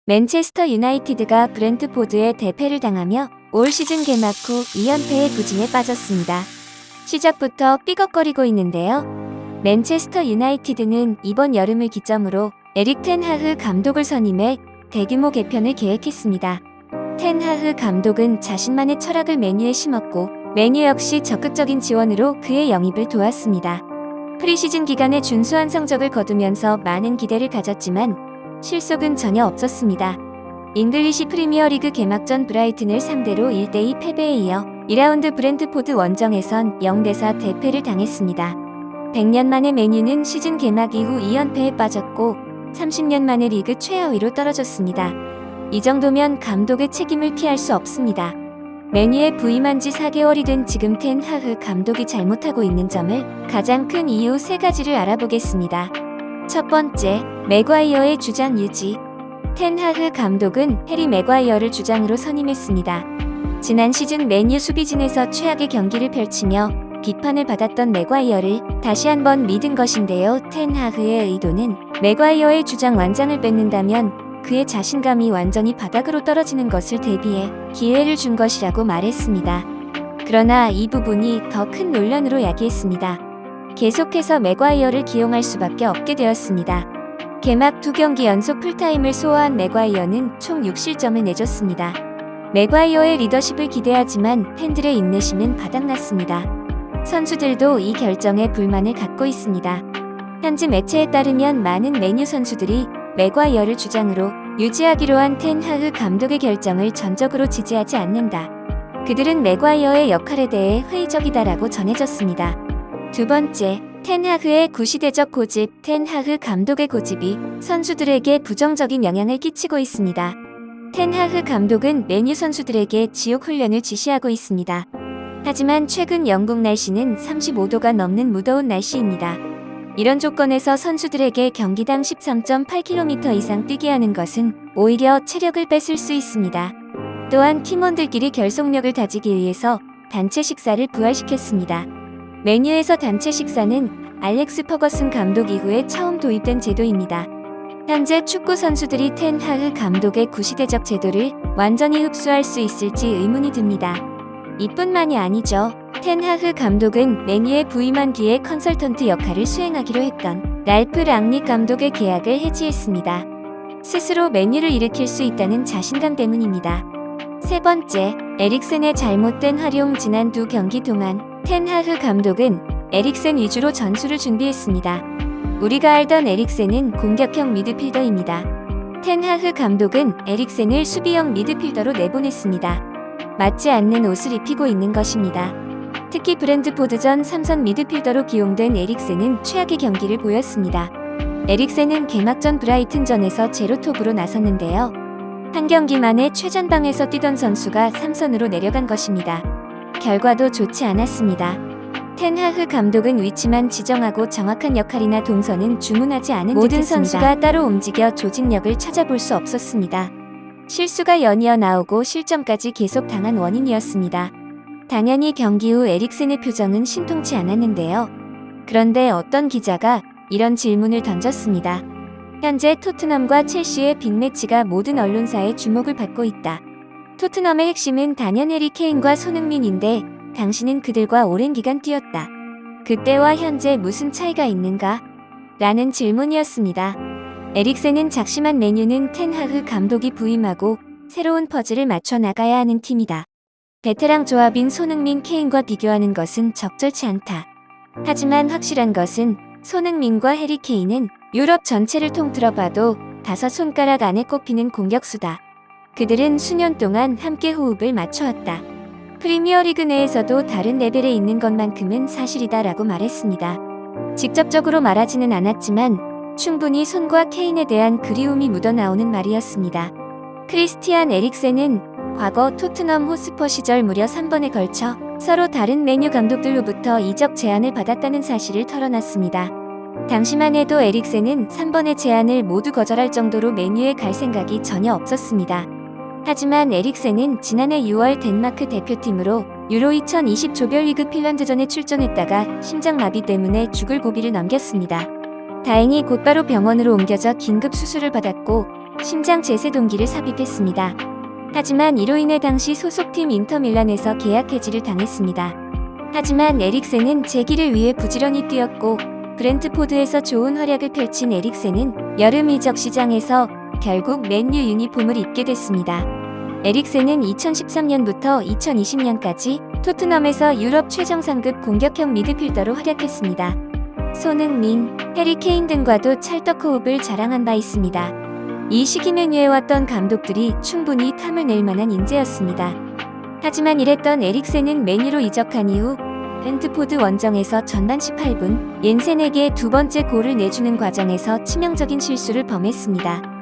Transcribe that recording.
맨체스터 유나이티드가 브렌트포드에 대패를 당하며 올 시즌 개막 후 2연패의 부진에 빠졌습니다. 시작부터 삐걱거리고 있는데요. 맨체스터 유나이티드는 이번 여름을 기점으로 에릭 텐 하흐 감독을 선임해 대규모 개편을 계획했습니다. 텐 하흐 감독은 자신만의 철학을 메뉴에 심었고 메뉴 역시 적극적인 지원으로 그의 영입을 도왔습니다. 프리시즌 기간에 준수한 성적을 거두면서 많은 기대를 가졌지만 실속은 전혀 없었습니다. 잉글리시 프리미어리그 개막전 브라이튼을 상대로 1대2 패배에 이어 2라운드 브렌트포드 원정에선 0대4 대패를 당했습니다. 100년 만에 맨유는 시즌 개막 이후 2연패에 빠졌고 30년 만에 리그 최하위로 떨어졌습니다. 이 정도면 감독의 책임을 피할 수 없습니다. 맨유에 부임한 지 4개월이 된 지금 텐 하흐 감독이 잘못하고 있는 점을 가장 큰 이유 3가지를 알아보겠습니다. 첫 번째, 맥과이어의 주장 유지. 텐 하흐 감독은 해리 맥과이어를 주장으로 선임했습니다. 지난 시즌 맨유 수비진에서 최악의 경기를 펼치며 비판을 받았던 맥과이어를 다시 한번 믿은 것인데요. 텐 하흐의 의도는 맥과이어의 주장 완장을 뺏는다면 그의 자신감이 완전히 바닥으로 떨어지는 것을 대비해 기회를 준 것이라고 말했습니다. 그러나 이 부분이 더 큰 논란으로 야기했습니다. 계속해서 맥과이어를 기용할 수밖에 없게 되었습니다. 개막 2경기 연속 풀타임을 소화한 맥과이어는 총 6실점을 내줬습니다. 맥과이어의 리더십을 기대하지만 팬들의 인내심은 바닥났습니다. 선수들도 이 결정에 불만을 갖고 있습니다. 현지 매체에 따르면 많은 맨유 선수들이 맥과이어를 주장으로 유지하기로 한 텐 하흐 감독의 결정을 전적으로 지지하지 않는다. 그들은 맥과이어의 역할에 대해 회의적이다라고 전해졌습니다. 두 번째, 텐 하흐의 구시대적 고집. 텐 하흐 감독의 고집이 선수들에게 부정적인 영향을 끼치고 있습니다. 텐 하흐 감독은 맨유 선수들에게 지옥 훈련을 지시하고 있습니다. 하지만 최근 영국 날씨는 35도가 넘는 무더운 날씨입니다. 이런 조건에서 선수들에게 경기당 13.8km 이상 뛰게 하는 것은 오히려 체력을 뺏을 수 있습니다. 또한 팀원들끼리 결속력을 다지기 위해서 단체 식사를 부활시켰습니다. 맨유에서 단체 식사는 알렉스 퍼거슨 감독 이후에 처음 도입된 제도입니다. 현재 축구 선수들이 텐 하흐 감독의 구시대적 제도를 완전히 흡수할 수 있을지 의문이 듭니다. 이뿐만이 아니죠. 텐 하흐 감독은 맨유에 부임한 뒤에 컨설턴트 역할을 수행하기로 했던 랄프 랑닉 감독의 계약을 해지했습니다. 스스로 맨유를 일으킬 수 있다는 자신감 때문입니다. 세 번째, 에릭센의 잘못된 활용. 지난 2경기 동안 텐 하흐 감독은 에릭센 위주로 전술을 준비했습니다. 우리가 알던 에릭센은 공격형 미드필더입니다. 텐 하흐 감독은 에릭센을 수비형 미드필더로 내보냈습니다. 맞지 않는 옷을 입히고 있는 것입니다. 특히 브렌트포드전 3선 미드필더로 기용된 에릭센은 최악의 경기를 보였습니다. 에릭센은 개막전 브라이튼전에서 제로톱으로 나섰는데요. 한 경기 만에 최전방에서 뛰던 선수가 3선으로 내려간 것입니다. 결과도 좋지 않았습니다. 텐 하흐 감독은 위치만 지정하고 정확한 역할이나 동선은 주문하지 않은 모든 선수가 따로 움직여 조직력을 찾아볼 수 없었습니다. 실수가 연이어 나오고 실점까지 계속 당한 원인이었습니다. 당연히 경기 후 에릭센의 표정은 신통치 않았는데요. 그런데 어떤 기자가 이런 질문을 던졌습니다. 현재 토트넘과 첼시의 빅매치가 모든 언론사의 주목을 받고 있다. 토트넘의 핵심은 단연 해리 케인과 손흥민인데 당신은 그들과 오랜 기간 뛰었다. 그때와 현재 무슨 차이가 있는가? 라는 질문이었습니다. 에릭센은 작심한 맨유는 텐 하흐 감독이 부임하고 새로운 퍼즐을 맞춰 나가야 하는 팀이다. 베테랑 조합인 손흥민, 케인과 비교하는 것은 적절치 않다. 하지만 확실한 것은 손흥민과 해리 케인은 유럽 전체를 통틀어 봐도 5손가락 안에 꼽히는 공격수다. 그들은 수년 동안 함께 호흡을 맞춰왔다. 프리미어리그 내에서도 다른 레벨에 있는 것만큼은 사실이다라고 말했습니다. 직접적으로 말하지는 않았지만 충분히 손과 케인에 대한 그리움이 묻어나오는 말이었습니다. 크리스티안 에릭센은 과거 토트넘 호스퍼 시절 무려 3번에 걸쳐 서로 다른 맨유 감독들로부터 이적 제안을 받았다는 사실을 털어놨습니다. 당시만 해도 에릭센은 3번의 제안을 모두 거절할 정도로 맨유에 갈 생각이 전혀 없었습니다. 하지만 에릭센은 지난해 6월 덴마크 대표팀으로 유로 2020 조별리그 핀란드전에 출전했다가 심장마비 때문에 죽을 고비를 넘겼습니다. 다행히 곧바로 병원으로 옮겨져 긴급 수술을 받았고 심장 재세 동기를 삽입했습니다. 하지만 이로 인해 당시 소속팀 인터밀란에서 계약 해지를 당했습니다. 하지만 에릭센은 재기를 위해 부지런히 뛰었고 브렌트포드에서 좋은 활약을 펼친 에릭센은 여름 이적 시장에서 결국 맨유 유니폼을 입게 됐습니다. 에릭센은 2013년부터 2020년까지 토트넘에서 유럽 최정상급 공격형 미드필더로 활약했습니다. 손흥민, 해리 케인 등과도 찰떡호흡을 자랑한 바 있습니다. 이 시기 맨유에 왔던 감독들이 충분히 탐을 낼 만한 인재였습니다. 하지만 이랬던 에릭센은 맨유로 이적한 이후 브렌트포드 원정에서 전반 18분 옌센에게 두 번째 골을 내주는 과정에서 치명적인 실수를 범했습니다.